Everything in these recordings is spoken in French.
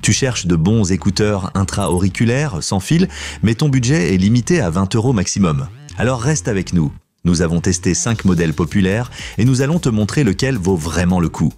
Tu cherches de bons écouteurs intra-auriculaires sans fil, mais ton budget est limité à 20 € maximum. Alors reste avec nous. Nous avons testé 5 modèles populaires et nous allons te montrer lequel vaut vraiment le coup.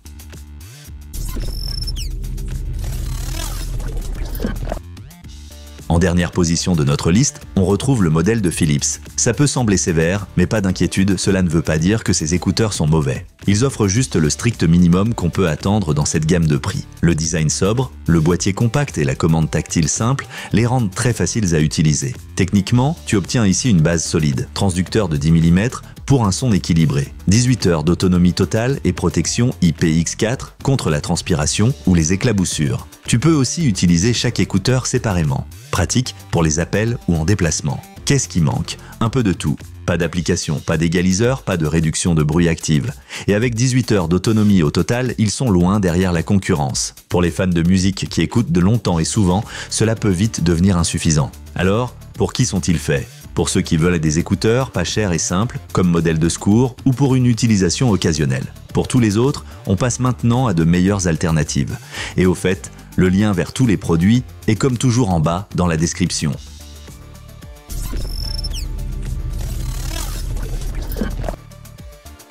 En dernière position de notre liste, on retrouve le modèle de Philips. Ça peut sembler sévère, mais pas d'inquiétude, cela ne veut pas dire que ces écouteurs sont mauvais. Ils offrent juste le strict minimum qu'on peut attendre dans cette gamme de prix. Le design sobre, le boîtier compact et la commande tactile simple les rendent très faciles à utiliser. Techniquement, tu obtiens ici une base solide, transducteur de 10 mm, pour un son équilibré. 18 heures d'autonomie totale et protection IPX4 contre la transpiration ou les éclaboussures. Tu peux aussi utiliser chaque écouteur séparément. Pratique pour les appels ou en déplacement. Qu'est-ce qui manque? Un peu de tout. Pas d'application, pas d'égaliseur, pas de réduction de bruit active. Et avec 18 heures d'autonomie au total, ils sont loin derrière la concurrence. Pour les fans de musique qui écoutent de longtemps et souvent, cela peut vite devenir insuffisant. Alors, pour qui sont-ils faits? Pour ceux qui veulent des écouteurs pas chers et simples, comme modèle de secours, ou pour une utilisation occasionnelle. Pour tous les autres, on passe maintenant à de meilleures alternatives. Et au fait, le lien vers tous les produits est comme toujours en bas dans la description.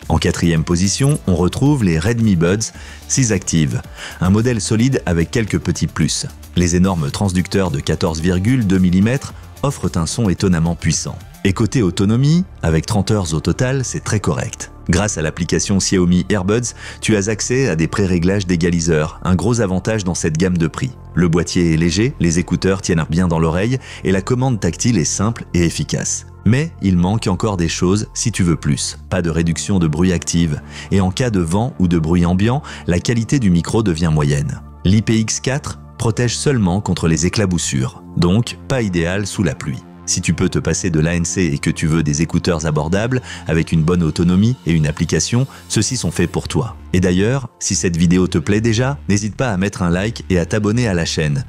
En quatrième position, on retrouve les Redmi Buds 6 Active, un modèle solide avec quelques petits plus. Les énormes transducteurs de 14,2 mm offrent un son étonnamment puissant. Et côté autonomie, avec 30 heures au total, c'est très correct. Grâce à l'application Xiaomi Earbuds, tu as accès à des pré-réglages d'égaliseur, un gros avantage dans cette gamme de prix. Le boîtier est léger, les écouteurs tiennent bien dans l'oreille et la commande tactile est simple et efficace. Mais il manque encore des choses si tu veux plus. Pas de réduction de bruit active. Et en cas de vent ou de bruit ambiant, la qualité du micro devient moyenne. L'IPX4 protège seulement contre les éclaboussures, donc pas idéal sous la pluie. Si tu peux te passer de l'ANC et que tu veux des écouteurs abordables, avec une bonne autonomie et une application, ceux-ci sont faits pour toi. Et d'ailleurs, si cette vidéo te plaît déjà, n'hésite pas à mettre un like et à t'abonner à la chaîne.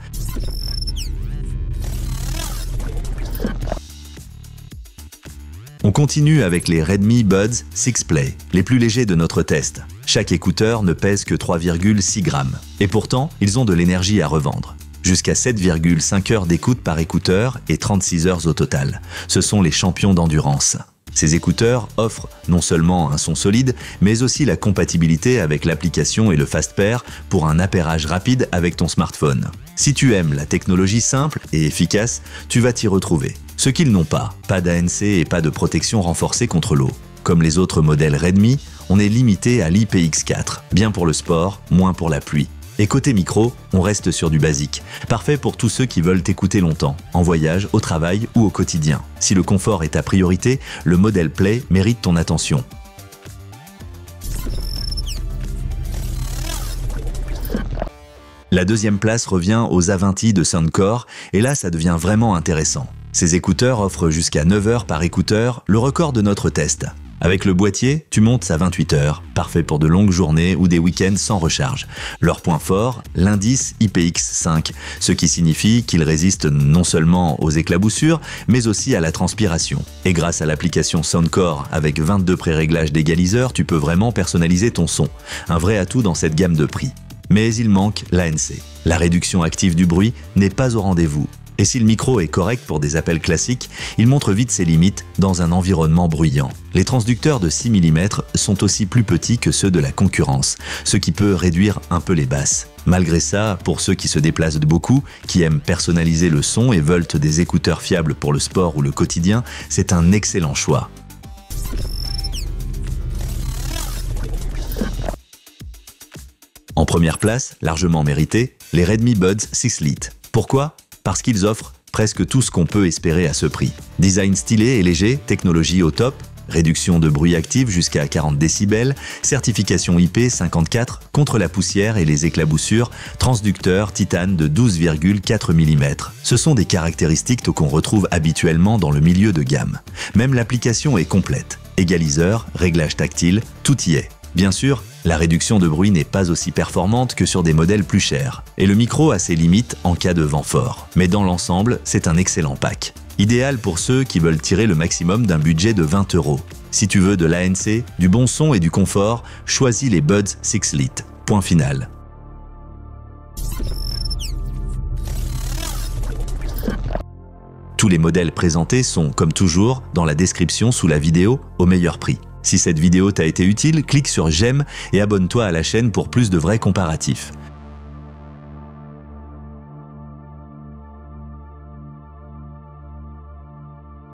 On continue avec les Redmi Buds 6 Play, les plus légers de notre test. Chaque écouteur ne pèse que 3,6 grammes. Et pourtant, ils ont de l'énergie à revendre. Jusqu'à 7,5 heures d'écoute par écouteur et 36 heures au total. Ce sont les champions d'endurance. Ces écouteurs offrent non seulement un son solide, mais aussi la compatibilité avec l'application et le Fast Pair pour un appairage rapide avec ton smartphone. Si tu aimes la technologie simple et efficace, tu vas t'y retrouver. Ce qu'ils n'ont pas d'ANC et pas de protection renforcée contre l'eau. Comme les autres modèles Redmi, on est limité à l'IPX4, bien pour le sport, moins pour la pluie. Et côté micro, on reste sur du basique, parfait pour tous ceux qui veulent t'écouter longtemps, en voyage, au travail ou au quotidien. Si le confort est ta priorité, le modèle Play mérite ton attention. La deuxième place revient aux A20i de Soundcore, et là ça devient vraiment intéressant. Ces écouteurs offrent jusqu'à 9 heures par écouteur, le record de notre test. Avec le boîtier, tu montes à 28 heures, parfait pour de longues journées ou des week-ends sans recharge. Leur point fort, l'indice IPX5, ce qui signifie qu'ils résistent non seulement aux éclaboussures, mais aussi à la transpiration. Et grâce à l'application Soundcore, avec 22 pré-réglages d'égaliseur, tu peux vraiment personnaliser ton son. Un vrai atout dans cette gamme de prix. Mais il manque l'ANC. La réduction active du bruit n'est pas au rendez-vous. Et si le micro est correct pour des appels classiques, il montre vite ses limites dans un environnement bruyant. Les transducteurs de 6 mm sont aussi plus petits que ceux de la concurrence, ce qui peut réduire un peu les basses. Malgré ça, pour ceux qui se déplacent beaucoup, qui aiment personnaliser le son et veulent des écouteurs fiables pour le sport ou le quotidien, c'est un excellent choix. En première place, largement méritée, les Redmi Buds 6 Lite. Pourquoi ? Parce qu'ils offrent presque tout ce qu'on peut espérer à ce prix. Design stylé et léger, technologie au top, réduction de bruit active jusqu'à 40 décibels, certification IP54 contre la poussière et les éclaboussures, transducteur titane de 12,4 mm. Ce sont des caractéristiques qu'on retrouve habituellement dans le milieu de gamme. Même l'application est complète. Égaliseur, réglage tactile, tout y est. Bien sûr, la réduction de bruit n'est pas aussi performante que sur des modèles plus chers. Et le micro a ses limites en cas de vent fort. Mais dans l'ensemble, c'est un excellent pack. Idéal pour ceux qui veulent tirer le maximum d'un budget de 20 €. Si tu veux de l'ANC, du bon son et du confort, choisis les Buds 6 Lite. Point final. Tous les modèles présentés sont, comme toujours, dans la description sous la vidéo au meilleur prix. Si cette vidéo t'a été utile, clique sur j'aime et abonne-toi à la chaîne pour plus de vrais comparatifs.